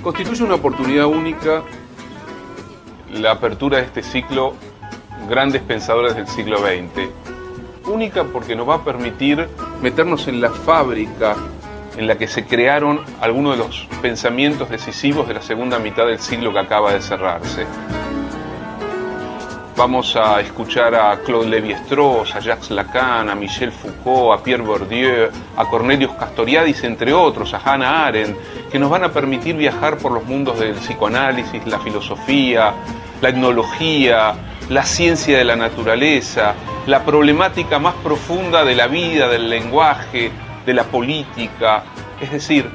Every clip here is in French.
Constituye una oportunidad única la apertura de este ciclo Grandes Pensadores del siglo XX. Única porque nos va a permitir meternos en la fábrica en la que se crearon algunos de los pensamientos decisivos de la segunda mitad del siglo que acaba de cerrarse. Vamos a escuchar a Claude Lévi-Strauss, a Jacques Lacan, a Michel Foucault, a Pierre Bourdieu, a Cornelius Castoriadis, entre otros, a Hannah Arendt, que nos van a permitir viajar por los mundos del psicoanálisis, la filosofía, la etnología, la ciencia de la naturaleza, la problemática más profunda de la vida, del lenguaje, de la política. Es decir,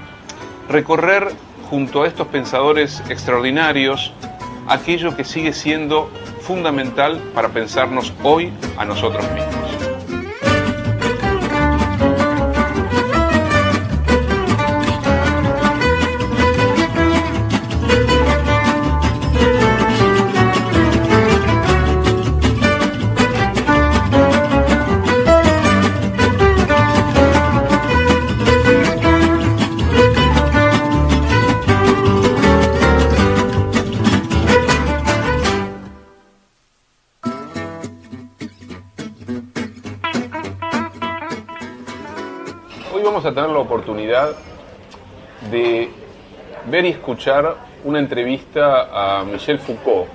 recorrer junto a estos pensadores extraordinarios aquello que sigue siendo fundamental para pensarnos hoy a nosotros mismos. Hoy vamos a tener la oportunidad de ver y escuchar una entrevista a Michel Foucault,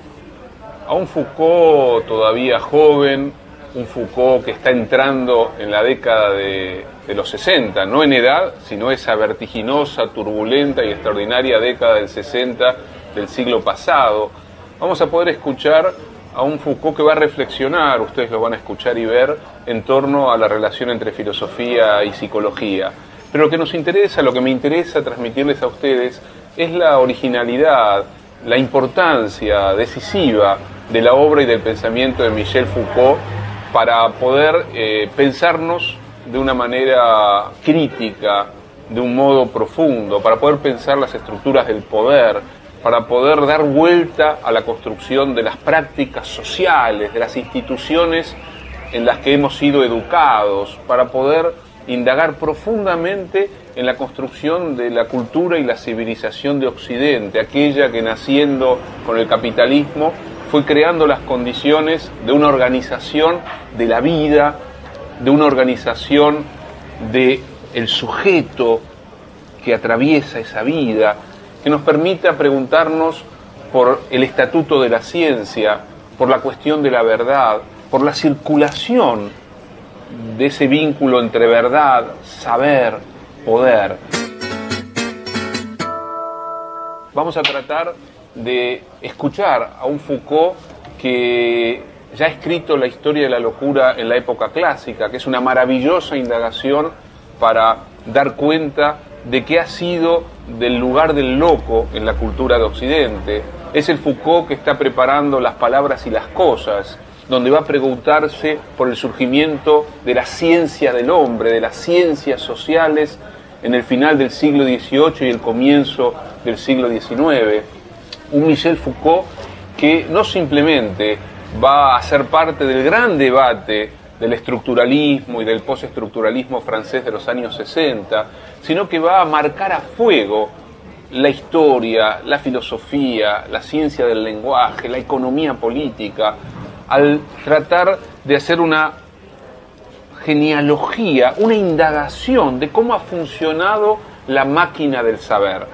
a un Foucault todavía joven, un Foucault que está entrando en la década de los 60, no en edad, sino esa vertiginosa, turbulenta y extraordinaria década del 60 del siglo pasado. Vamos a poder escuchar a un Foucault que va a reflexionar, ustedes lo van a escuchar y ver, en torno a la relación entre filosofía y psicología. Pero lo que nos interesa, lo que me interesa transmitirles a ustedes, es la originalidad, la importancia decisiva de la obra y del pensamiento de Michel Foucault para poder pensarnos de una manera crítica, de un modo profundo, para poder pensar las estructuras del poder, para poder dar vuelta a la construcción de las prácticas sociales, de las instituciones en las que hemos sido educados, para poder indagar profundamente en la construcción de la cultura y la civilización de Occidente, aquella que naciendo con el capitalismo fue creando las condiciones de una organización de la vida, de una organización del sujeto que atraviesa esa vida, que nos permita preguntarnos por el estatuto de la ciencia, por la cuestión de la verdad, por la circulación de ese vínculo entre verdad, saber, poder. Vamos a tratar de escuchar a un Foucault que ya ha escrito la historia de la locura en la época clásica, que es una maravillosa indagación para dar cuenta de qué ha sido del lugar del loco en la cultura de Occidente. Es el Foucault que está preparando Las palabras y las cosas, donde va a preguntarse por el surgimiento de la ciencia del hombre, de las ciencias sociales en el final del siglo XVIII y el comienzo del siglo XIX. Un Michel Foucault que no simplemente va a ser parte del gran debate del estructuralismo y del postestructuralismo francés de los años 60, sino que va a marcar a fuego la historia, la filosofía, la ciencia del lenguaje, la economía política, al tratar de hacer una genealogía, una indagación de cómo ha funcionado la máquina del saber,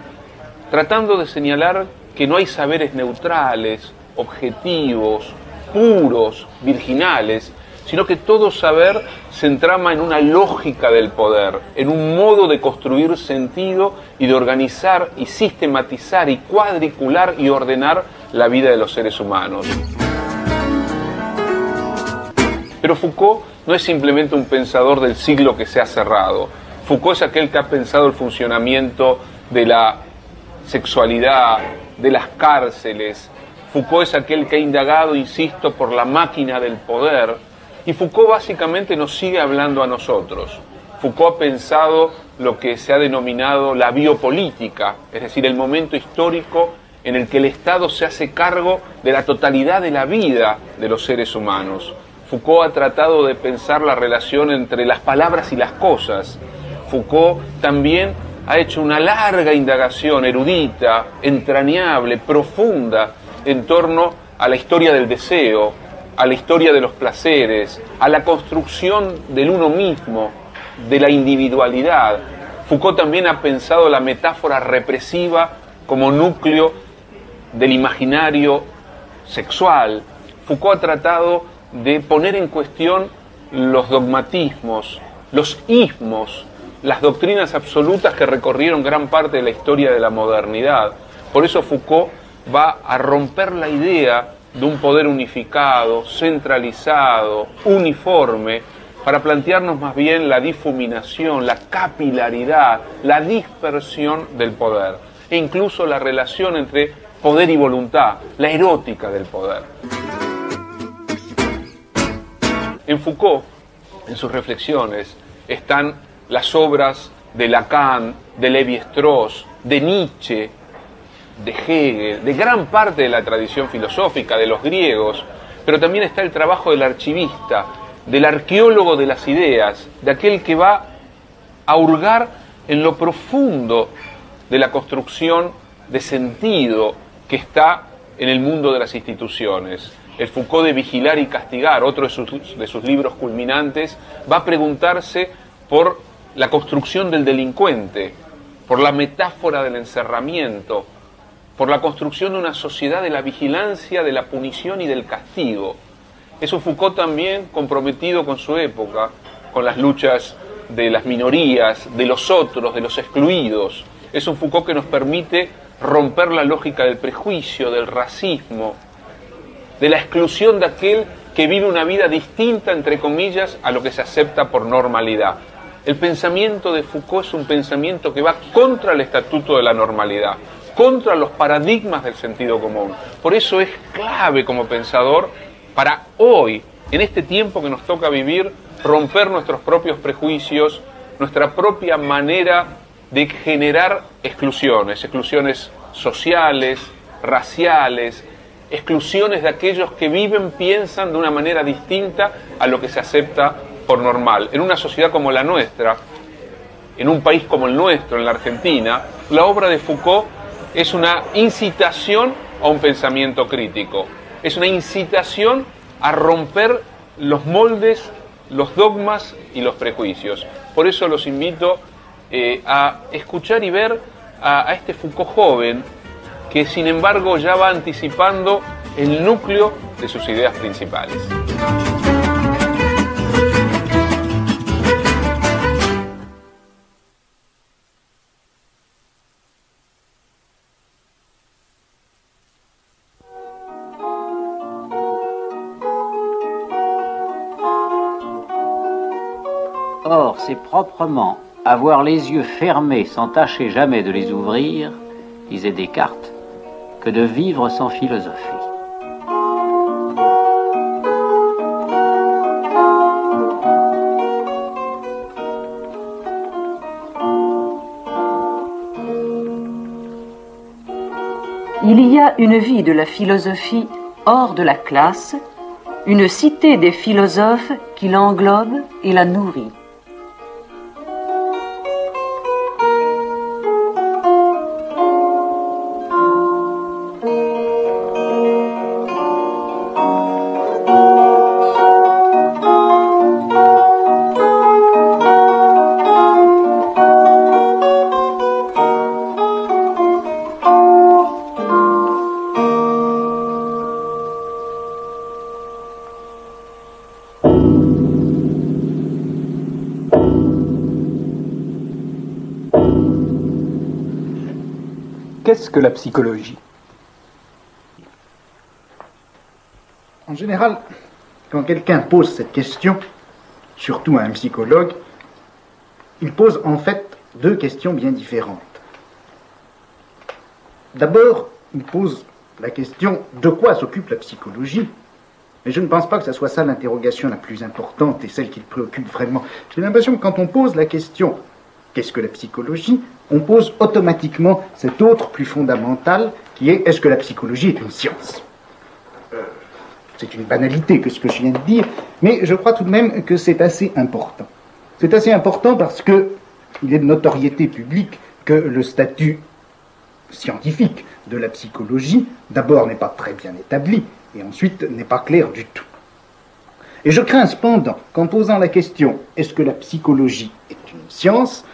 tratando de señalar que no hay saberes neutrales, objetivos, puros, virginales, sino que todo saber se entrama en una lógica del poder, en un modo de construir sentido y de organizar y sistematizar y cuadricular y ordenar la vida de los seres humanos. Pero Foucault no es simplemente un pensador del siglo que se ha cerrado. Foucault es aquel que ha pensado el funcionamiento de la sexualidad, de las cárceles. Foucault es aquel que ha indagado, insisto, por la máquina del poder. Y Foucault básicamente nos sigue hablando a nosotros. Foucault ha pensado lo que se ha denominado la biopolítica, es decir, el momento histórico en el que el Estado se hace cargo de la totalidad de la vida de los seres humanos. Foucault ha tratado de pensar la relación entre las palabras y las cosas. Foucault también ha hecho una larga indagación erudita, entrañable, profunda, en torno a la historia del deseo, a la historia de los placeres, a la construcción del uno mismo, de la individualidad. Foucault también ha pensado la metáfora represiva como núcleo del imaginario sexual. Foucault ha tratado de poner en cuestión los dogmatismos, los ismos, las doctrinas absolutas que recorrieron gran parte de la historia de la modernidad. Por eso Foucault va a romper la idea de un poder unificado, centralizado, uniforme, para plantearnos más bien la difuminación, la capilaridad, la dispersión del poder, e incluso la relación entre poder y voluntad, la erótica del poder. En Foucault, en sus reflexiones, están las obras de Lacan, de Lévi-Strauss, de Nietzsche, de Hegel, de gran parte de la tradición filosófica, de los griegos, pero también está el trabajo del archivista, del arqueólogo de las ideas, de aquel que va a hurgar en lo profundo de la construcción de sentido que está en el mundo de las instituciones. El Foucault de Vigilar y Castigar, otro de sus libros culminantes, va a preguntarse por la construcción del delincuente, por la metáfora del encerramiento, por la construcción de una sociedad de la vigilancia, de la punición y del castigo. Es un Foucault también comprometido con su época, con las luchas de las minorías, de los otros, de los excluidos. Es un Foucault que nos permite romper la lógica del prejuicio, del racismo, de la exclusión de aquel que vive una vida distinta, entre comillas, a lo que se acepta por normalidad. El pensamiento de Foucault es un pensamiento que va contra el estatuto de la normalidad, contra los paradigmas del sentido común. Por eso es clave como pensador para hoy, en este tiempo que nos toca vivir, romper nuestros propios prejuicios, nuestra propia manera de generar exclusiones sociales, raciales, exclusiones de aquellos que viven, piensan de una manera distinta a lo que se acepta por normal. En una sociedad como la nuestra, en un país como el nuestro, en la Argentina, la obra de Foucault es una incitación a un pensamiento crítico, es una incitación a romper los moldes, los dogmas y los prejuicios. Por eso los invito a escuchar y ver a este Foucault joven, que sin embargo ya va anticipando el núcleo de sus ideas principales. Or, c'est proprement avoir les yeux fermés sans tâcher jamais de les ouvrir, disait Descartes, que de vivre sans philosophie. Il y a une vie de la philosophie hors de la classe, une cité des philosophes qui l'englobe et la nourrit. Qu'est-ce que la psychologie? En général, quand quelqu'un pose cette question, surtout à un psychologue, il pose en fait deux questions bien différentes. D'abord, il pose la question de quoi s'occupe la psychologie. Mais je ne pense pas que ce soit ça l'interrogation la plus importante et celle qui le préoccupe vraiment. J'ai l'impression que quand on pose la question qu'est-ce que la psychologie, on pose automatiquement cet autre plus fondamental qui est est-ce que la psychologie est une science? C'est une banalité que ce que je viens de dire, mais je crois tout de même que c'est assez important. C'est assez important parce que il est de notoriété publique que le statut scientifique de la psychologie, d'abord, n'est pas très bien établi, et ensuite n'est pas clair du tout. Et je crains cependant qu'en posant la question « est-ce que la psychologie est une science ?»,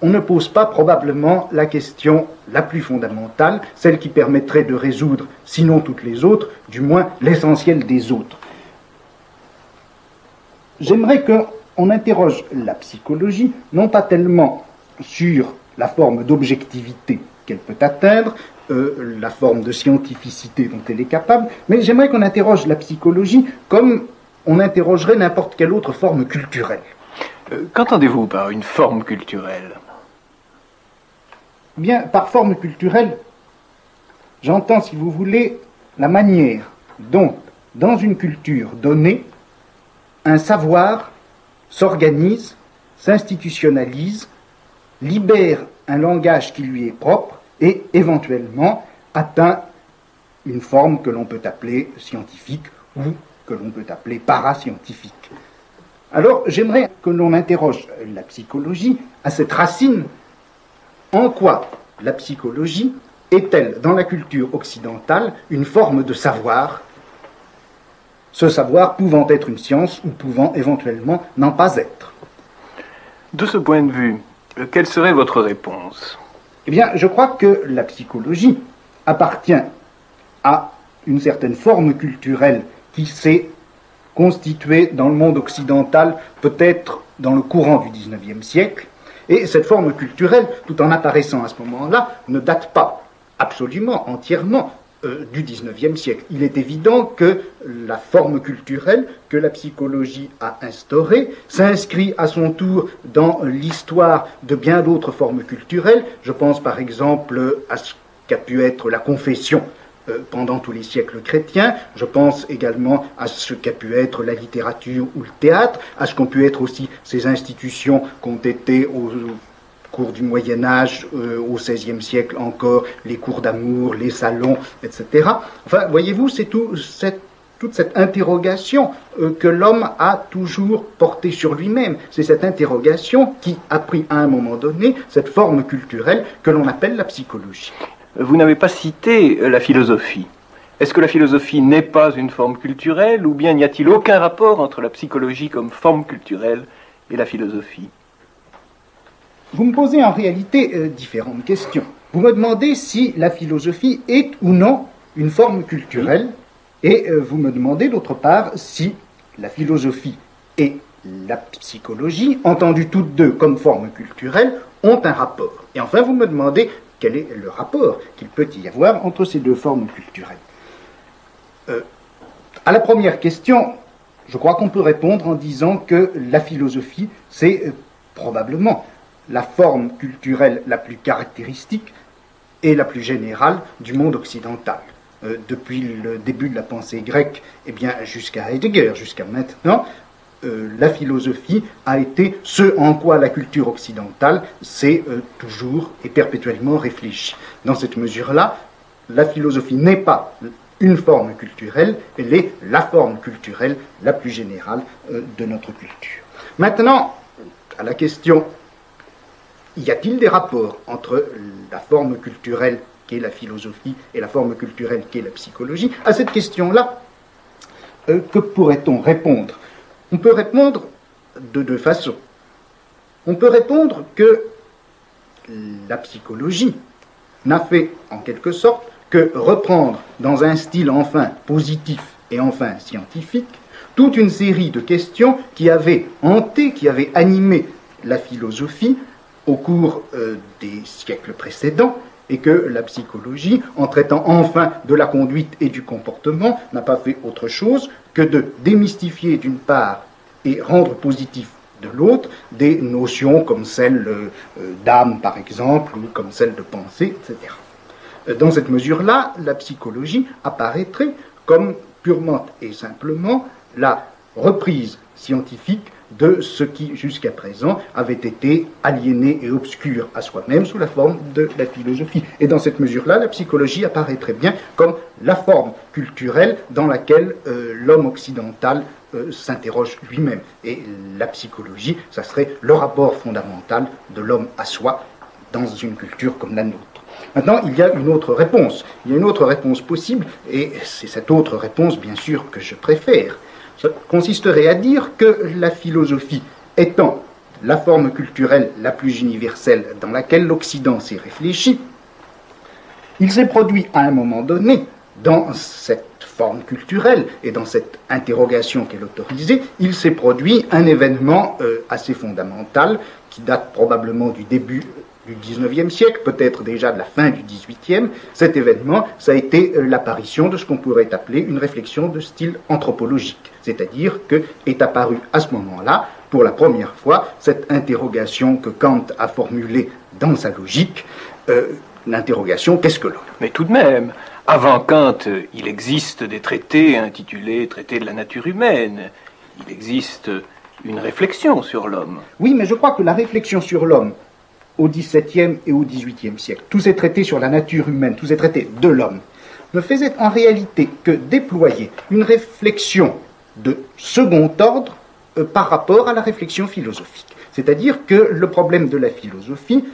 on ne pose pas probablement la question la plus fondamentale, celle qui permettrait de résoudre, sinon toutes les autres, du moins l'essentiel des autres. J'aimerais qu'on interroge la psychologie, non pas tellement sur la forme d'objectivité qu'elle peut atteindre, la forme de scientificité dont elle est capable, mais j'aimerais qu'on interroge la psychologie comme on interrogerait n'importe quelle autre forme culturelle. Qu'entendez-vous par une forme culturelle ? Bien, par forme culturelle, j'entends, si vous voulez, la manière dont, dans une culture donnée, un savoir s'organise, s'institutionnalise, libère un langage qui lui est propre et, éventuellement, atteint une forme que l'on peut appeler scientifique ou que l'on peut appeler parascientifique. Alors, j'aimerais que l'on interroge la psychologie à cette racine. En quoi la psychologie est-elle, dans la culture occidentale, une forme de savoir, ce savoir pouvant être une science ou pouvant éventuellement n'en pas être? De ce point de vue, quelle serait votre réponse ? Eh bien, je crois que la psychologie appartient à une certaine forme culturelle qui s'est constituée dans le monde occidental, peut-être dans le courant du XIXe siècle, et cette forme culturelle, tout en apparaissant à ce moment-là, ne date pas absolument, entièrement du XIXe siècle. Il est évident que la forme culturelle que la psychologie a instaurée s'inscrit à son tour dans l'histoire de bien d'autres formes culturelles. Je pense par exemple à ce qu'a pu être la confession pendant tous les siècles chrétiens. Je pense également à ce qu'a pu être la littérature ou le théâtre, à ce qu'ont pu être aussi ces institutions qu'ont été au cours du Moyen-Âge, au XVIe siècle encore, les cours d'amour, les salons, etc. Enfin, voyez-vous, c'est toute cette interrogation que l'homme a toujours portée sur lui-même. C'est cette interrogation qui a pris à un moment donné cette forme culturelle que l'on appelle la psychologie. Vous n'avez pas cité la philosophie. Est-ce que la philosophie n'est pas une forme culturelle, ou bien n'y a-t-il aucun rapport entre la psychologie comme forme culturelle et la philosophie ? Vous me posez en réalité différentes questions. Vous me demandez si la philosophie est ou non une forme culturelle, et vous me demandez d'autre part si la philosophie et la psychologie, entendues toutes deux comme forme culturelle, ont un rapport. Et enfin, vous me demandez quel est le rapport qu'il peut y avoir entre ces deux formes culturelles. À la première question, je crois qu'on peut répondre en disant que la philosophie, c'est probablement la forme culturelle la plus caractéristique et la plus générale du monde occidental. Depuis le début de la pensée grecque, eh bien, jusqu'à Heidegger, jusqu'à maintenant, la philosophie a été ce en quoi la culture occidentale s'est toujours et perpétuellement réfléchie. Dans cette mesure-là, la philosophie n'est pas une forme culturelle, elle est la forme culturelle la plus générale de notre culture. Maintenant, à la question, y a-t-il des rapports entre la forme culturelle qu'est la philosophie et la forme culturelle qu'est la psychologie? À cette question-là, que pourrait-on répondre? On peut répondre de deux façons. On peut répondre que la psychologie n'a fait, en quelque sorte, que reprendre dans un style enfin positif et enfin scientifique toute une série de questions qui avaient hanté, qui avaient animé la philosophie au cours des siècles précédents, et que la psychologie, en traitant enfin de la conduite et du comportement, n'a pas fait autre chose que de démystifier d'une part et rendre positif de l'autre des notions comme celle d'âme par exemple, ou comme celle de pensée, etc. Dans cette mesure-là, la psychologie apparaîtrait comme purement et simplement la reprise scientifique de ce qui, jusqu'à présent, avait été aliéné et obscur à soi-même sous la forme de la philosophie. Et dans cette mesure-là, la psychologie apparaît très bien comme la forme culturelle dans laquelle l'homme occidental s'interroge lui-même. Et la psychologie, ça serait le rapport fondamental de l'homme à soi, dans une culture comme la nôtre. Maintenant, il y a une autre réponse. Il y a une autre réponse possible, et c'est cette autre réponse, bien sûr, que je préfère. Ça consisterait à dire que la philosophie étant la forme culturelle la plus universelle dans laquelle l'Occident s'est réfléchi, il s'est produit à un moment donné, dans cette forme culturelle et dans cette interrogation qu'elle autorisait, il s'est produit un événement assez fondamental qui date probablement du début du XIXe siècle, peut-être déjà de la fin du XVIIIe. Cet événement, ça a été l'apparition de ce qu'on pourrait appeler une réflexion de style anthropologique, c'est-à-dire que est apparue à ce moment-là, pour la première fois, cette interrogation que Kant a formulée dans sa logique, l'interrogation « qu'est-ce que l'homme ?» Mais tout de même, avant Kant, il existe des traités intitulés « Traités de la nature humaine ». Il existe une réflexion sur l'homme. Oui, mais je crois que la réflexion sur l'homme, au XVIIe et au XVIIIe siècle, tous ces traités sur la nature humaine, tous ces traités de l'homme, ne faisaient en réalité que déployer une réflexion de second ordre par rapport à la réflexion philosophique. C'est-à-dire que le problème de la philosophie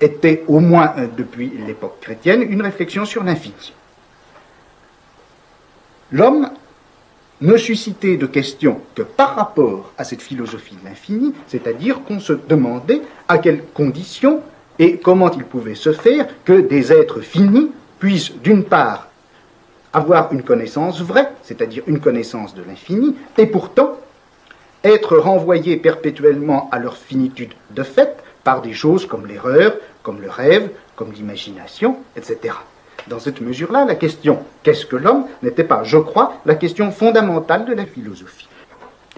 était, au moins depuis l'époque chrétienne, une réflexion sur l'infini. L'homme ne suscitait de questions que par rapport à cette philosophie de l'infini, c'est-à-dire qu'on se demandait à quelles conditions et comment il pouvait se faire que des êtres finis puissent, d'une part, avoir une connaissance vraie, c'est-à-dire une connaissance de l'infini, et pourtant être renvoyés perpétuellement à leur finitude de fait par des choses comme l'erreur, comme le rêve, comme l'imagination, etc. Dans cette mesure-là, la question « qu'est-ce que l'homme » n'était pas, je crois, la question fondamentale de la philosophie.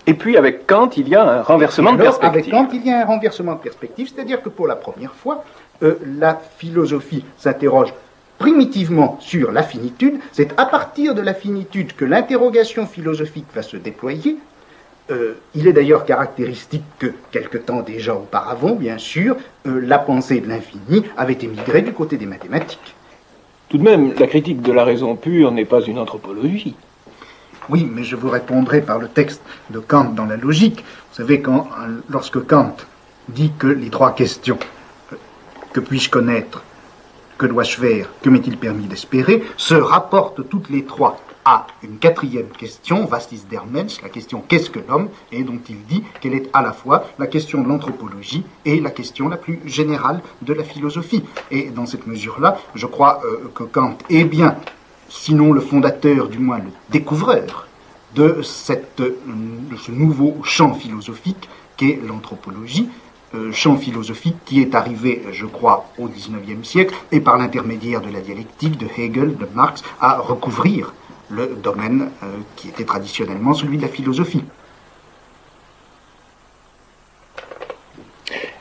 Et puis avec Kant, il y a un renversement de perspective. Avec Kant, il y a un renversement de perspective, c'est-à-dire que pour la première fois, la philosophie s'interroge primitivement sur la finitude. C'est à partir de la finitude que l'interrogation philosophique va se déployer. Il est d'ailleurs caractéristique que, quelque temps déjà auparavant, bien sûr, la pensée de l'infini avait émigré du côté des mathématiques. Tout de même, la critique de la raison pure n'est pas une anthropologie. Oui, mais je vous répondrai par le texte de Kant dans la logique. Vous savez, lorsque Kant dit que les trois questions, que puis-je connaître, que dois-je faire, que m'est-il permis d'espérer, se rapportent toutes les trois à une quatrième question, Vastis der Mensch, la question « qu'est-ce que l'homme ?» et dont il dit qu'elle est à la fois la question de l'anthropologie et la question la plus générale de la philosophie. Et dans cette mesure-là, je crois que Kant est bien, sinon le fondateur, du moins le découvreur de ce nouveau champ philosophique qu'est l'anthropologie, champ philosophique qui est arrivé, je crois, au XIXe siècle, et par l'intermédiaire de la dialectique, de Hegel, de Marx, à recouvrir le domaine qui était traditionnellement celui de la philosophie.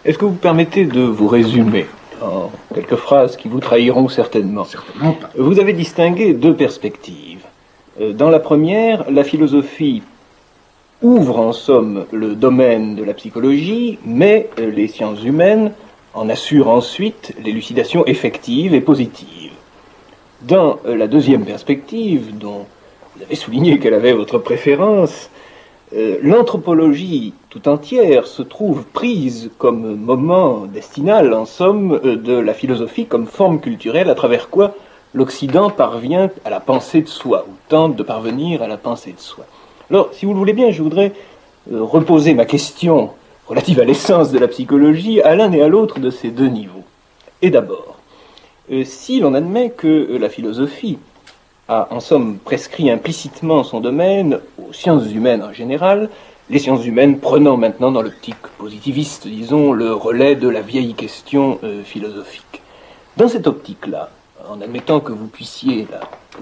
Est-ce que vous permettez de vous résumer en quelques phrases qui vous trahiront certainement? Certainement pas. Vous avez distingué deux perspectives. Dans la première, la philosophie ouvre en somme le domaine de la psychologie, mais les sciences humaines en assurent ensuite l'élucidation effective et positive. Dans la deuxième perspective, dont vous avez souligné qu'elle avait votre préférence, l'anthropologie tout entière se trouve prise comme moment destinal, en somme, de la philosophie comme forme culturelle à travers quoi l'Occident parvient à la pensée de soi, ou tente de parvenir à la pensée de soi. Alors, si vous le voulez bien, je voudrais reposer ma question relative à l'essence de la psychologie à l'un et à l'autre de ces deux niveaux. Et d'abord, si l'on admet que la philosophie a en somme prescrit implicitement son domaine aux sciences humaines en général, les sciences humaines prenant maintenant dans l'optique positiviste, disons, le relais de la vieille question philosophique. Dans cette optique-là, en admettant que vous puissiez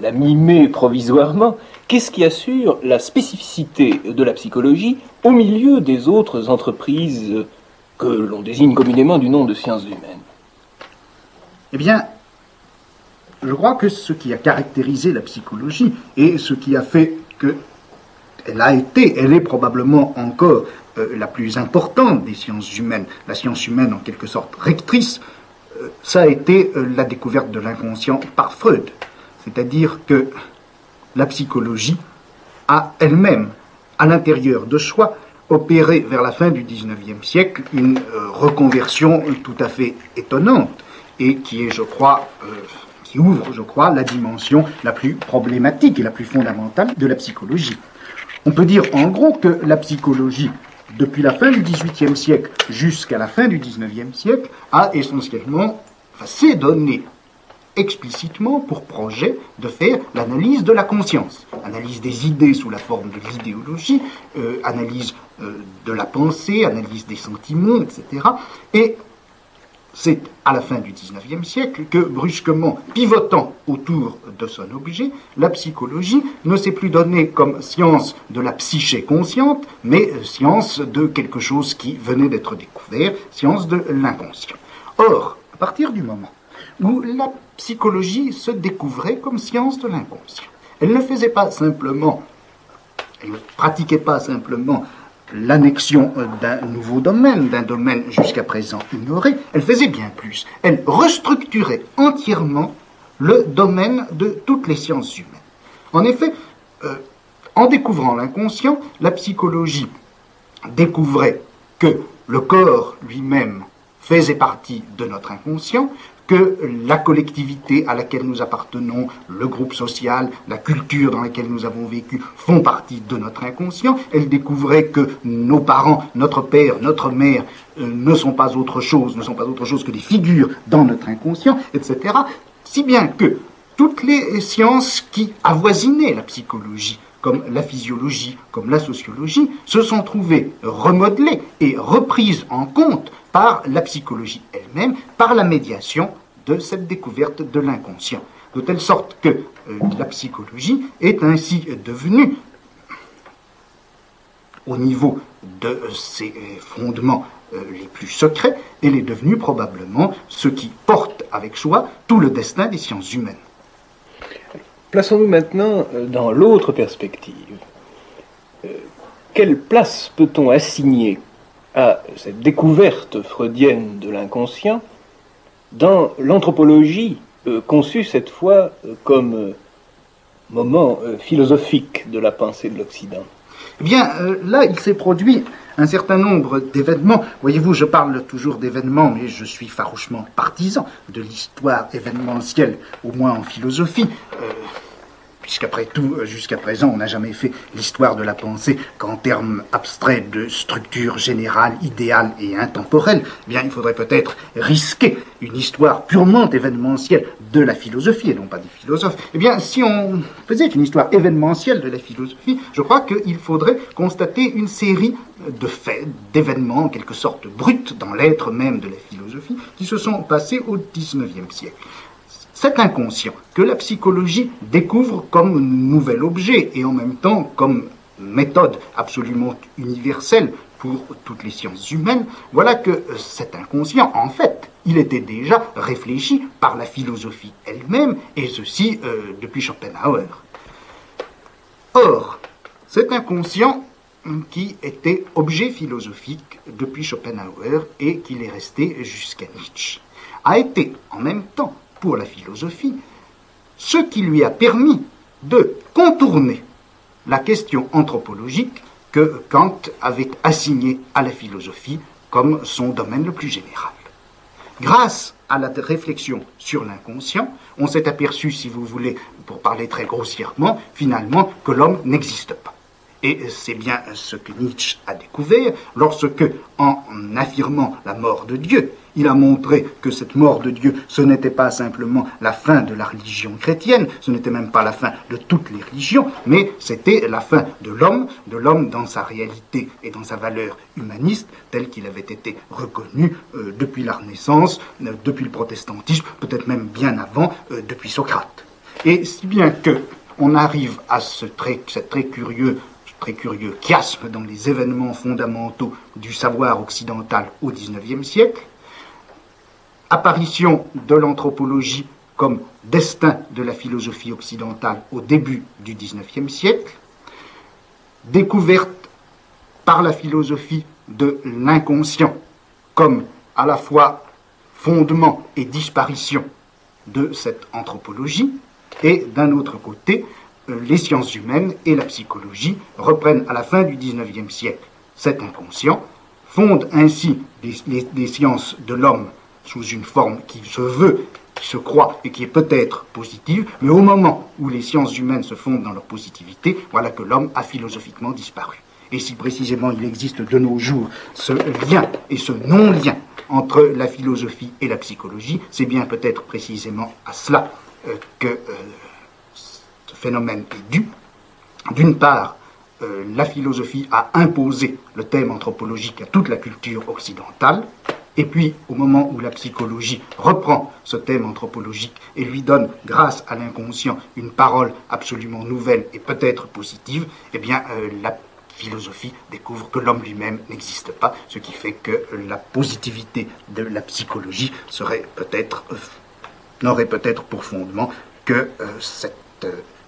la mimer provisoirement, qu'est-ce qui assure la spécificité de la psychologie au milieu des autres entreprises que l'on désigne communément du nom de sciences humaines? Eh bien, je crois que ce qui a caractérisé la psychologie et ce qui a fait qu'elle est probablement encore la plus importante des sciences humaines, la science humaine en quelque sorte rectrice, ça a été la découverte de l'inconscient par Freud. C'est-à-dire que la psychologie a elle-même, à l'intérieur de soi, opéré vers la fin du XIXe siècle une reconversion tout à fait étonnante et qui est, je crois, qui ouvre, je crois, la dimension la plus problématique et la plus fondamentale de la psychologie. On peut dire en gros que la psychologie, depuis la fin du XVIIIe siècle jusqu'à la fin du XIXe siècle, a essentiellement, s'est donné explicitement pour projet de faire l'analyse de la conscience, analyse des idées sous la forme de l'idéologie, analyse de la pensée, analyse des sentiments, etc. Et c'est à la fin du XIXe siècle que, brusquement, pivotant autour de son objet, la psychologie ne s'est plus donnée comme science de la psyché consciente, mais science de quelque chose qui venait d'être découvert, science de l'inconscient. Or, à partir du moment où la psychologie se découvrait comme science de l'inconscient, elle ne faisait pas simplement, elle ne pratiquait pas simplement l'annexion d'un nouveau domaine, d'un domaine jusqu'à présent ignoré, elle faisait bien plus. Elle restructurait entièrement le domaine de toutes les sciences humaines. En effet, en découvrant l'inconscient, la psychologie découvrait que le corps lui-même faisait partie de notre inconscient, que la collectivité à laquelle nous appartenons, le groupe social, la culture dans laquelle nous avons vécu font partie de notre inconscient. Elle découvrait que nos parents, notre père, notre mère ne sont pas autre chose que des figures dans notre inconscient, etc. Si bien que toutes les sciences qui avoisinaient la psychologie, comme la physiologie, comme la sociologie, se sont trouvées remodelées et reprises en compte par la psychologie elle-même, par la médiation de cette découverte de l'inconscient. De telle sorte que la psychologie est ainsi devenue, au niveau de ses fondements les plus secrets, elle est devenue probablement ce qui porte avec soi tout le destin des sciences humaines. Plaçons-nous maintenant dans l'autre perspective. Quelle place peut-on assigner à cette découverte freudienne de l'inconscient dans l'anthropologie conçue cette fois comme moment philosophique de la pensée de l'Occident? Eh bien, là, il s'est produit un certain nombre d'événements. Voyez-vous, je parle toujours d'événements, mais je suis farouchement partisan de l'histoire événementielle, au moins en philosophie. Puisqu'après tout, jusqu'à présent, on n'a jamais fait l'histoire de la pensée qu'en termes abstraits de structure générale, idéale et intemporelle. Eh bien, il faudrait peut-être risquer une histoire purement événementielle de la philosophie, et non pas des philosophes. Eh bien, si on faisait une histoire événementielle de la philosophie, je crois qu'il faudrait constater une série de faits, d'événements en quelque sorte bruts dans l'être même de la philosophie, qui se sont passés au XIXe siècle. Cet inconscient que la psychologie découvre comme nouvel objet et en même temps comme méthode absolument universelle pour toutes les sciences humaines, voilà que cet inconscient, en fait, il était déjà réfléchi par la philosophie elle-même, et ceci depuis Schopenhauer. Or, cet inconscient qui était objet philosophique depuis Schopenhauer et qu'il est resté jusqu'à Nietzsche, a été en même temps pour la philosophie, ce qui lui a permis de contourner la question anthropologique que Kant avait assignée à la philosophie comme son domaine le plus général. Grâce à la réflexion sur l'inconscient, on s'est aperçu, si vous voulez, pour parler très grossièrement, finalement, que l'homme n'existe pas. Et c'est bien ce que Nietzsche a découvert lorsque, en affirmant la mort de Dieu, il a montré que cette mort de Dieu, ce n'était pas simplement la fin de la religion chrétienne, ce n'était même pas la fin de toutes les religions, mais c'était la fin de l'homme dans sa réalité et dans sa valeur humaniste, tel qu'il avait été reconnu depuis la Renaissance, depuis le protestantisme, peut-être même bien avant, depuis Socrate. Et si bien que on arrive à cette très curieux chiasme dans les événements fondamentaux du savoir occidental au XIXe siècle, apparition de l'anthropologie comme destin de la philosophie occidentale au début du XIXe siècle, découverte par la philosophie de l'inconscient comme à la fois fondement et disparition de cette anthropologie, et d'un autre côté, les sciences humaines et la psychologie reprennent à la fin du XIXe siècle cet inconscient, fonde ainsi les sciences de l'homme sous une forme qui se veut, qui se croit et qui est peut-être positive, mais au moment où les sciences humaines se fondent dans leur positivité, voilà que l'homme a philosophiquement disparu. Et si précisément il existe de nos jours ce lien et ce non-lien entre la philosophie et la psychologie, c'est bien peut-être précisément à cela que ce phénomène est dû. D'une part, la philosophie a imposé le thème anthropologique à toute la culture occidentale, et puis au moment où la psychologie reprend ce thème anthropologique et lui donne, grâce à l'inconscient, une parole absolument nouvelle et peut-être positive, eh bien la philosophie découvre que l'homme lui-même n'existe pas, ce qui fait que la positivité de la psychologie n'aurait peut-être pour fondement que cette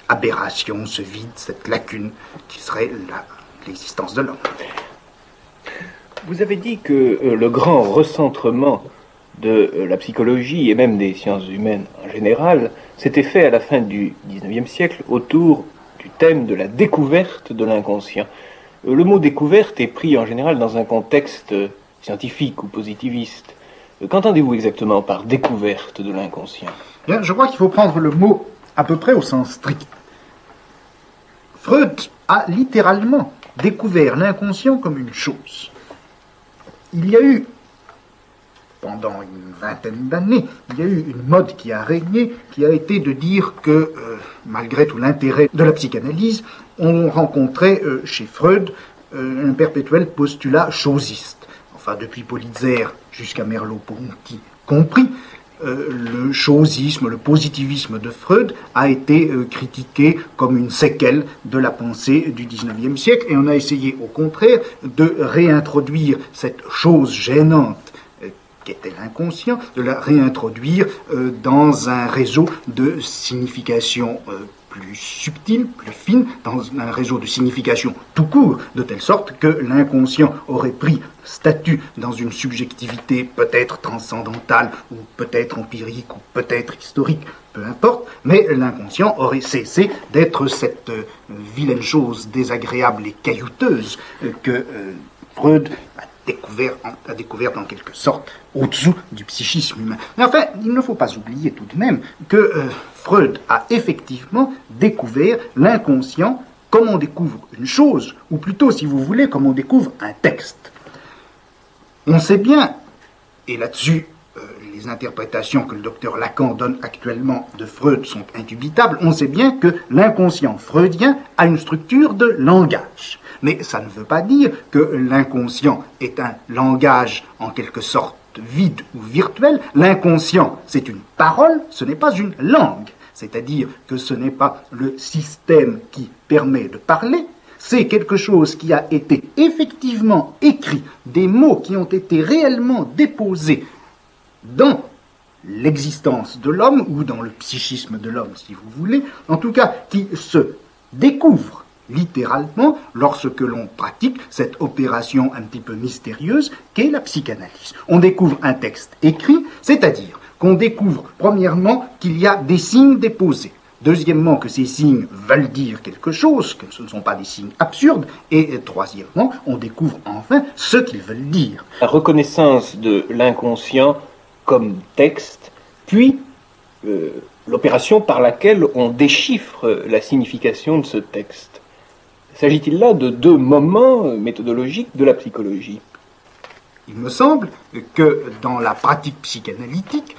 aberration, ce vide, cette lacune qui serait l'existence de l'homme. Vous avez dit que le grand recentrement de la psychologie et même des sciences humaines en général s'était fait à la fin du XIXe siècle autour du thème de la découverte de l'inconscient. Le mot découverte est pris en général dans un contexte scientifique ou positiviste. Qu'entendez-vous exactement par découverte de l'inconscient ? Bien, je crois qu'il faut prendre le mot à peu près au sens strict. Freud a littéralement découvert l'inconscient comme une chose. Il y a eu, pendant une vingtaine d'années, il y a eu une mode qui a régné, qui a été de dire que, malgré tout l'intérêt de la psychanalyse, on rencontrait chez Freud un perpétuel postulat chosiste. Enfin, depuis Politzer jusqu'à Merleau-Ponty compris, le chosisme, le positivisme de Freud a été critiqué comme une séquelle de la pensée du XIXe siècle, et on a essayé au contraire de réintroduire cette chose gênante qu'était l'inconscient, de la réintroduire dans un réseau de signification plus subtile, plus fine, dans un réseau de signification tout court, de telle sorte que l'inconscient aurait pris statut dans une subjectivité peut-être transcendantale, ou peut-être empirique, ou peut-être historique, peu importe, mais l'inconscient aurait cessé d'être cette vilaine chose désagréable et caillouteuse que Freud a découvert en quelque sorte au-dessous du psychisme humain. Mais enfin, il ne faut pas oublier tout de même que Freud a effectivement découvert l'inconscient comme on découvre une chose, ou plutôt, si vous voulez, comme on découvre un texte. On sait bien, et là-dessus, les interprétations que le docteur Lacan donne actuellement de Freud sont indubitables, on sait bien que l'inconscient freudien a une structure de langage. Mais ça ne veut pas dire que l'inconscient est un langage en quelque sorte vide ou virtuel. L'inconscient, c'est une parole, ce n'est pas une langue. C'est-à-dire que ce n'est pas le système qui permet de parler, c'est quelque chose qui a été effectivement écrit, des mots qui ont été réellement déposés dans l'existence de l'homme, ou dans le psychisme de l'homme, si vous voulez, en tout cas qui se découvrent littéralement lorsque l'on pratique cette opération un petit peu mystérieuse qu'est la psychanalyse. On découvre un texte écrit, c'est-à-dire qu'on découvre premièrement qu'il y a des signes déposés. Deuxièmement, que ces signes veulent dire quelque chose, que ce ne sont pas des signes absurdes. Et troisièmement, on découvre enfin ce qu'ils veulent dire. La reconnaissance de l'inconscient comme texte, puis l'opération par laquelle on déchiffre la signification de ce texte. S'agit-il là de deux moments méthodologiques de la psychologie ? Il me semble que dans la pratique psychanalytique,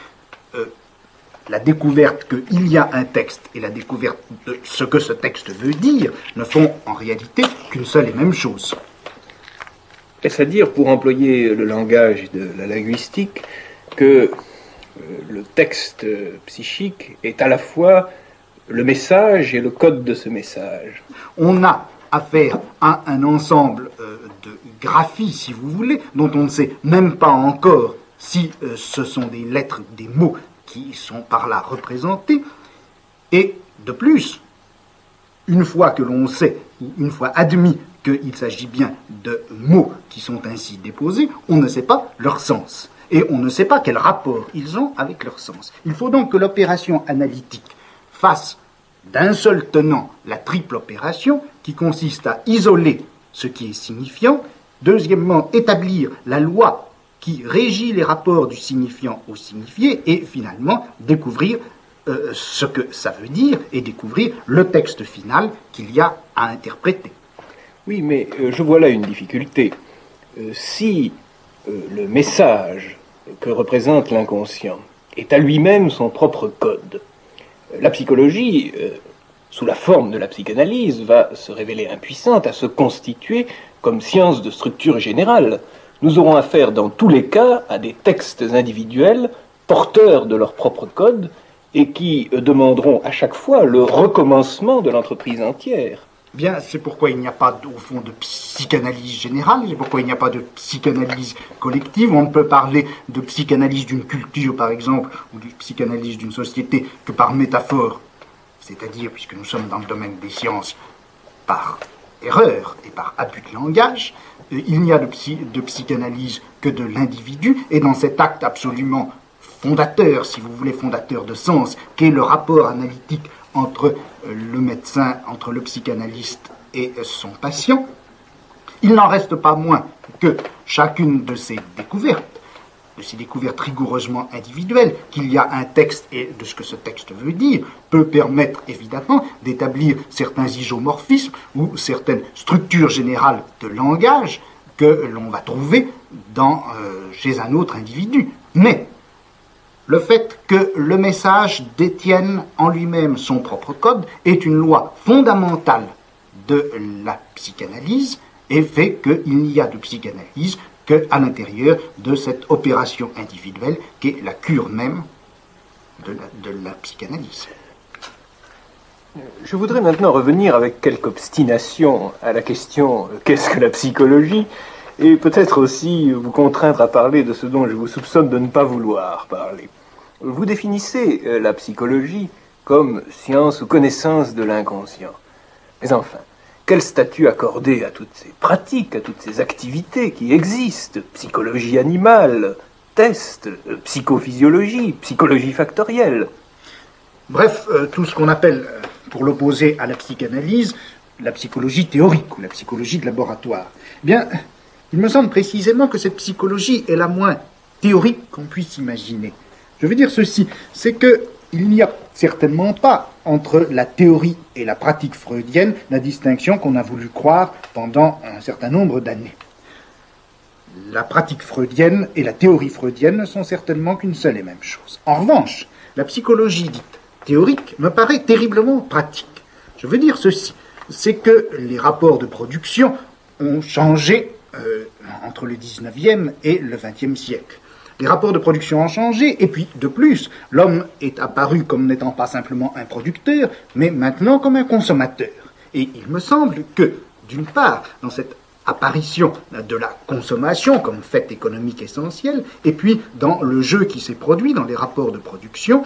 la découverte qu'il y a un texte et la découverte de ce que ce texte veut dire ne font en réalité qu'une seule et même chose. Est-ce à dire, pour employer le langage de la linguistique, que le texte psychique est à la fois le message et le code de ce message ? On a affaire à un ensemble de graphies, si vous voulez, dont on ne sait même pas encore si ce sont des lettres, des mots qui sont par là représentés. Et de plus, une fois que l'on sait, ou une fois admis qu'il s'agit bien de mots qui sont ainsi déposés, on ne sait pas leur sens. Et on ne sait pas quel rapport ils ont avec leur sens. Il faut donc que l'opération analytique fasse d'un seul tenant la triple opération qui consiste à isoler ce qui est signifiant, Deuxièmement, établir la loi qui régit les rapports du signifiant au signifié, et finalement, découvrir ce que ça veut dire et découvrir le texte final qu'il y a à interpréter. Oui, mais je vois là une difficulté. Si le message que représente l'inconscient est à lui-même son propre code, la psychologie, sous la forme de la psychanalyse, va se révéler impuissante à se constituer comme science de structure générale. Nous aurons affaire dans tous les cas à des textes individuels porteurs de leur propre code et qui demanderont à chaque fois le recommencement de l'entreprise entière. Bien, c'est pourquoi il n'y a pas, au fond, de psychanalyse générale, c'est pourquoi il n'y a pas de psychanalyse collective. On ne peut parler de psychanalyse d'une culture, par exemple, ou de psychanalyse d'une société que par métaphore, c'est-à-dire, puisque nous sommes dans le domaine des sciences, par erreur et par abus de langage. Il n'y a de psychanalyse que de l'individu, et dans cet acte absolument fondateur, si vous voulez, fondateur de sens, qu'est le rapport analytique entre le médecin, entre le psychanalyste et son patient, il n'en reste pas moins que chacune de ces découvertes rigoureusement individuelles, qu'il y a un texte et de ce que ce texte veut dire, peut permettre évidemment d'établir certains isomorphismes ou certaines structures générales de langage que l'on va trouver chez un autre individu. Mais le fait que le message détienne en lui-même son propre code est une loi fondamentale de la psychanalyse et fait qu'il n'y a de psychanalyse qu'à l'intérieur de cette opération individuelle qui est la cure même de la psychanalyse. Je voudrais maintenant revenir avec quelque obstination à la question « qu'est-ce que la psychologie ?» et peut-être aussi vous contraindre à parler de ce dont je vous soupçonne de ne pas vouloir parler. Vous définissez la psychologie comme science ou connaissance de l'inconscient. Mais enfin, quel statut accorder à toutes ces pratiques, à toutes ces activités qui existent? Psychologie animale, tests, psychophysiologie, psychologie factorielle. Bref, tout ce qu'on appelle, pour l'opposer à la psychanalyse, la psychologie théorique ou la psychologie de laboratoire. Bien, il me semble précisément que cette psychologie est la moins théorique qu'on puisse imaginer. Je veux dire ceci, c'est qu'il n'y a certainement pas entre la théorie et la pratique freudienne la distinction qu'on a voulu croire pendant un certain nombre d'années. La pratique freudienne et la théorie freudienne ne sont certainement qu'une seule et même chose. En revanche, la psychologie dite théorique me paraît terriblement pratique. Je veux dire ceci, c'est que les rapports de production ont changé entre le 19e et le 20e siècle. Les rapports de production ont changé, et puis, de plus, l'homme est apparu comme n'étant pas simplement un producteur, mais maintenant comme un consommateur. Et il me semble que, d'une part, dans cette apparition de la consommation comme fait économique essentiel, et puis dans le jeu qui s'est produit dans les rapports de production,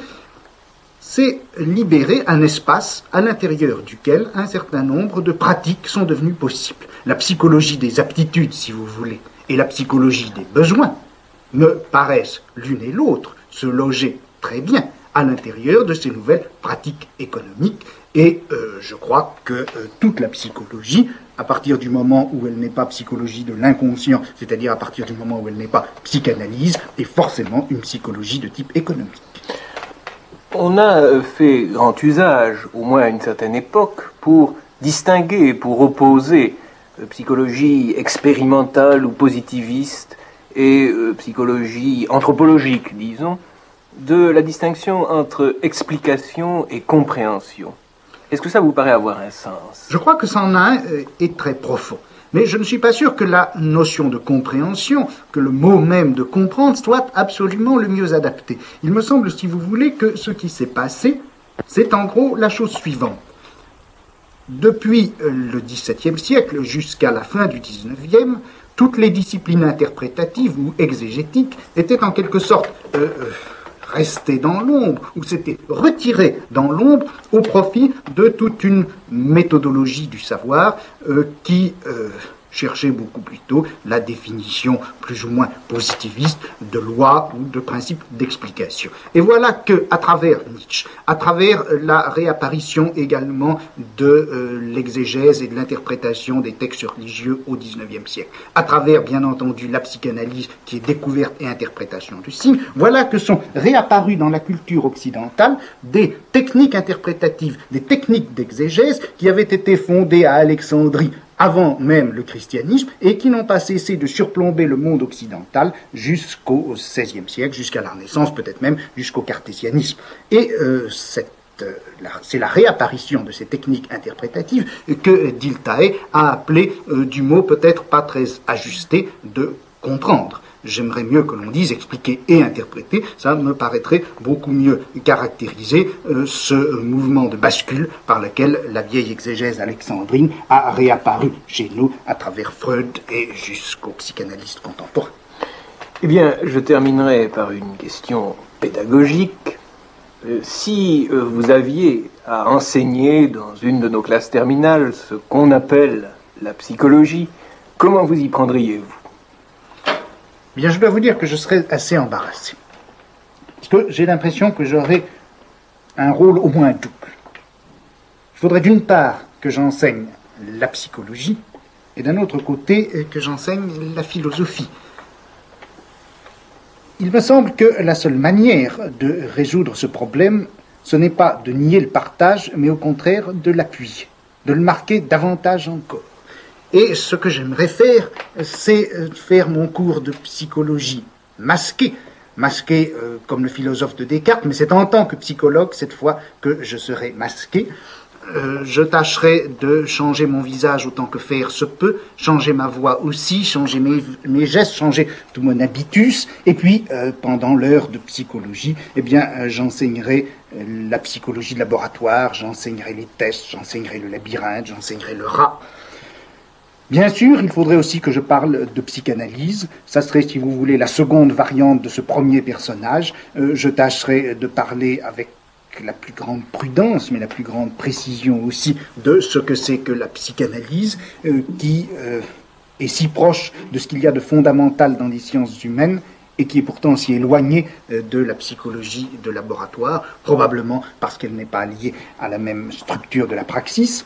c'est libérer un espace à l'intérieur duquel un certain nombre de pratiques sont devenues possibles. La psychologie des aptitudes, si vous voulez, et la psychologie des besoins me paraissent l'une et l'autre se loger très bien à l'intérieur de ces nouvelles pratiques économiques. Et je crois que toute la psychologie, à partir du moment où elle n'est pas psychologie de l'inconscient, c'est-à-dire à partir du moment où elle n'est pas psychanalyse, est forcément une psychologie de type économique. On a fait grand usage, au moins à une certaine époque, pour distinguer, pour opposer psychologie expérimentale ou positiviste et psychologie anthropologique, disons, de la distinction entre explication et compréhension. Est-ce que ça vous paraît avoir un sens? Je crois que ça en a un et très profond. Mais je ne suis pas sûr que la notion de compréhension, que le mot même de comprendre, soit absolument le mieux adapté. Il me semble, si vous voulez, que ce qui s'est passé, c'est en gros la chose suivante. Depuis le XVIIe siècle jusqu'à la fin du XIXe, toutes les disciplines interprétatives ou exégétiques étaient en quelque sorte restées dans l'ombre, ou s'étaient retirées dans l'ombre au profit de toute une méthodologie du savoir qui chercher beaucoup plutôt la définition plus ou moins positiviste de loi ou de principe d'explication. Et voilà que, à travers Nietzsche, à travers la réapparition également de l'exégèse et de l'interprétation des textes religieux au XIXe siècle, à travers, bien entendu, la psychanalyse qui est découverte et interprétation du signe, voilà que sont réapparues dans la culture occidentale des techniques interprétatives, des techniques d'exégèse qui avaient été fondées à Alexandrie avant même le christianisme, et qui n'ont pas cessé de surplomber le monde occidental jusqu'au XVIe siècle, jusqu'à la Renaissance, peut-être même jusqu'au cartésianisme. Et c'est la réapparition de ces techniques interprétatives que Dilthey a appelé du mot peut-être pas très ajusté de comprendre. J'aimerais mieux que l'on dise expliquer et interpréter, ça me paraîtrait beaucoup mieux caractériser ce mouvement de bascule par lequel la vieille exégèse alexandrine a réapparu chez nous à travers Freud et jusqu'aux psychanalystes contemporains. Eh bien, je terminerai par une question pédagogique. Si vous aviez à enseigner dans une de nos classes terminales ce qu'on appelle la psychologie, comment vous y prendriez-vous ? Bien, je dois vous dire que je serais assez embarrassé. Parce que j'ai l'impression que j'aurais un rôle au moins double. Il faudrait d'une part que j'enseigne la psychologie, et d'un autre côté que j'enseigne la philosophie. Il me semble que la seule manière de résoudre ce problème, ce n'est pas de nier le partage, mais au contraire de l'appuyer, de le marquer davantage encore. Et ce que j'aimerais faire, c'est faire mon cours de psychologie masqué comme le philosophe de Descartes, mais c'est en tant que psychologue, cette fois, que je serai masqué. Je tâcherai de changer mon visage autant que faire se peut, changer ma voix aussi, changer mes gestes, changer tout mon habitus, et puis, pendant l'heure de psychologie, eh bien, j'enseignerai la psychologie de laboratoire, j'enseignerai les tests, j'enseignerai le labyrinthe, j'enseignerai le rat. Bien sûr, il faudrait aussi que je parle de psychanalyse. Ça serait, si vous voulez, la seconde variante de ce premier personnage. Je tâcherai de parler avec la plus grande prudence, mais la plus grande précision aussi, de ce que c'est que la psychanalyse, qui est si proche de ce qu'il y a de fondamental dans les sciences humaines, et qui est pourtant si éloignée de la psychologie de laboratoire, probablement parce qu'elle n'est pas liée à la même structure de la praxis.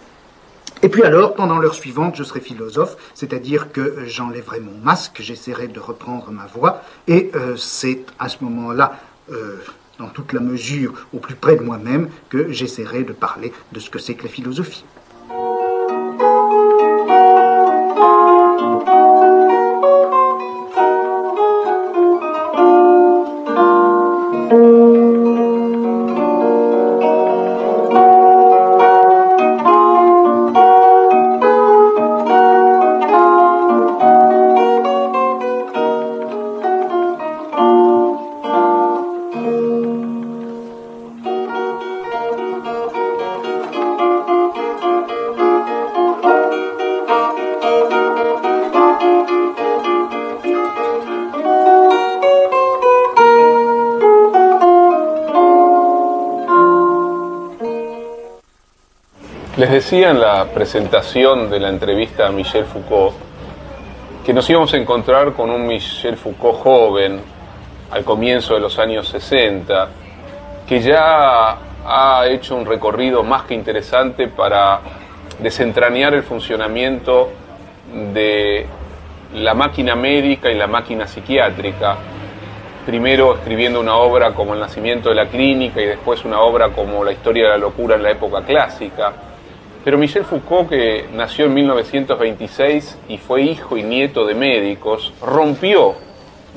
Et puis alors, pendant l'heure suivante, je serai philosophe, c'est-à-dire que j'enlèverai mon masque, j'essaierai de reprendre ma voix, et c'est à ce moment-là, dans toute la mesure, au plus près de moi-même, que j'essaierai de parler de ce que c'est que la philosophie. Les decía en la presentación de la entrevista a Michel Foucault que nos íbamos a encontrar con un Michel Foucault joven, al comienzo de los años 60, que ya ha hecho un recorrido más que interesante para desentrañar el funcionamiento de la máquina médica y la máquina psiquiátrica, primero escribiendo una obra como El nacimiento de la clínica y después una obra como La historia de la locura en la época clásica. Pero Michel Foucault, que nació en 1926 y fue hijo y nieto de médicos, rompió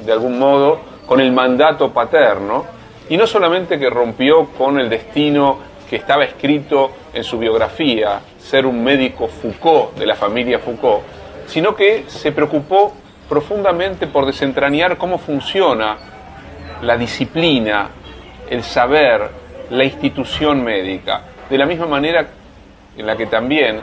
de algún modo con el mandato paterno, y no solamente que rompió con el destino que estaba escrito en su biografía, ser un médico Foucault de la familia Foucault, sino que se preocupó profundamente por desentrañar cómo funciona la disciplina, el saber, la institución médica, de la misma manera en la que también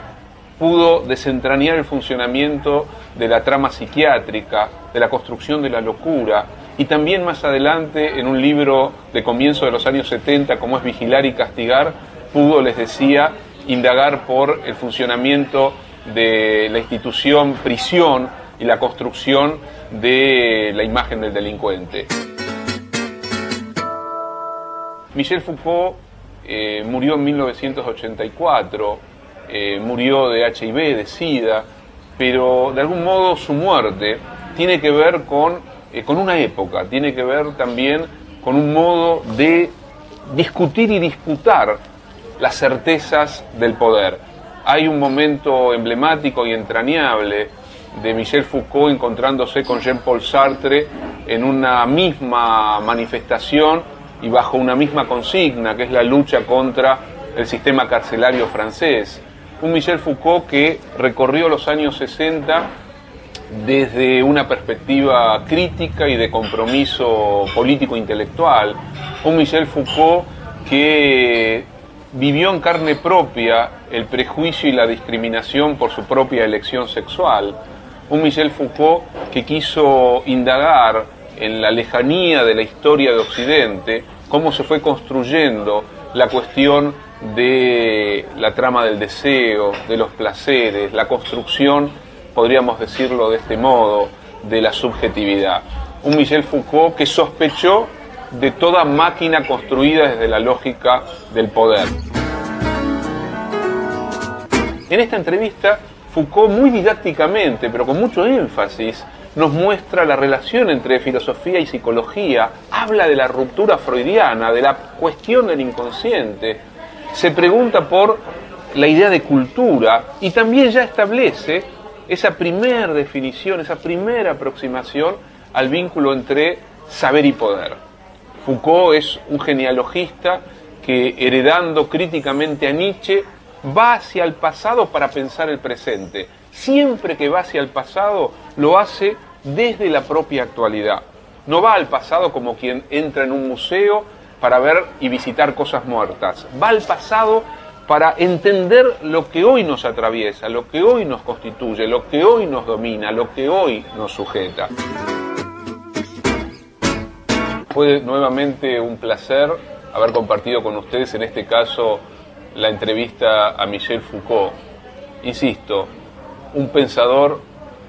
pudo desentrañar el funcionamiento de la trama psiquiátrica, de la construcción de la locura, y también más adelante en un libro de comienzo de los años 70 como es Vigilar y Castigar, pudo, les decía, indagar por el funcionamiento de la institución prisión y la construcción de la imagen del delincuente. Michel Foucault murió en 1984, murió de HIV, de SIDA, pero de algún modo su muerte tiene que ver con una época, tiene que ver también con un modo de discutir y disputar las certezas del poder. Hay un momento emblemático y entrañable de Michel Foucault encontrándose con Jean-Paul Sartre en una misma manifestación y bajo una misma consigna, que es la lucha contra el sistema carcelario francés. Un Michel Foucault que recorrió los años 60 desde una perspectiva crítica y de compromiso político-intelectual. Un Michel Foucault que vivió en carne propia el prejuicio y la discriminación por su propia elección sexual. Un Michel Foucault que quiso indagar en la lejanía de la historia de Occidente cómo se fue construyendo la cuestión de la trama del deseo, de los placeres, la construcción, podríamos decirlo de este modo, de la subjetividad. Un Michel Foucault que sospechó de toda máquina construida desde la lógica del poder. En esta entrevista, Foucault muy didácticamente, pero con mucho énfasis, nos muestra la relación entre filosofía y psicología, habla de la ruptura freudiana, de la cuestión del inconsciente, se pregunta por la idea de cultura y también ya establece esa primera definición, esa primera aproximación al vínculo entre saber y poder. Foucault es un genealogista que, heredando críticamente a Nietzsche, va hacia el pasado para pensar el presente. Siempre que va hacia el pasado, lo hace desde la propia actualidad. No va al pasado como quien entra en un museo para ver y visitar cosas muertas. Va al pasado para entender lo que hoy nos atraviesa, lo que hoy nos constituye, lo que hoy nos domina, lo que hoy nos sujeta. Fue nuevamente un placer haber compartido con ustedes, en este caso, la entrevista a Michel Foucault. Insisto, un pensador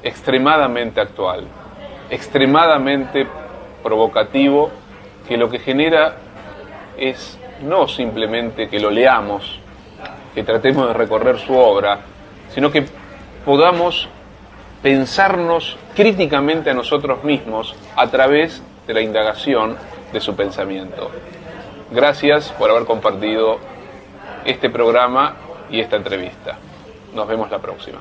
extremadamente actual, extremadamente provocativo, que lo que genera es no simplemente que lo leamos, que tratemos de recorrer su obra, sino que podamos pensarnos críticamente a nosotros mismos a través de la indagación de su pensamiento. Gracias por haber compartido este programa y esta entrevista. Nos vemos la próxima.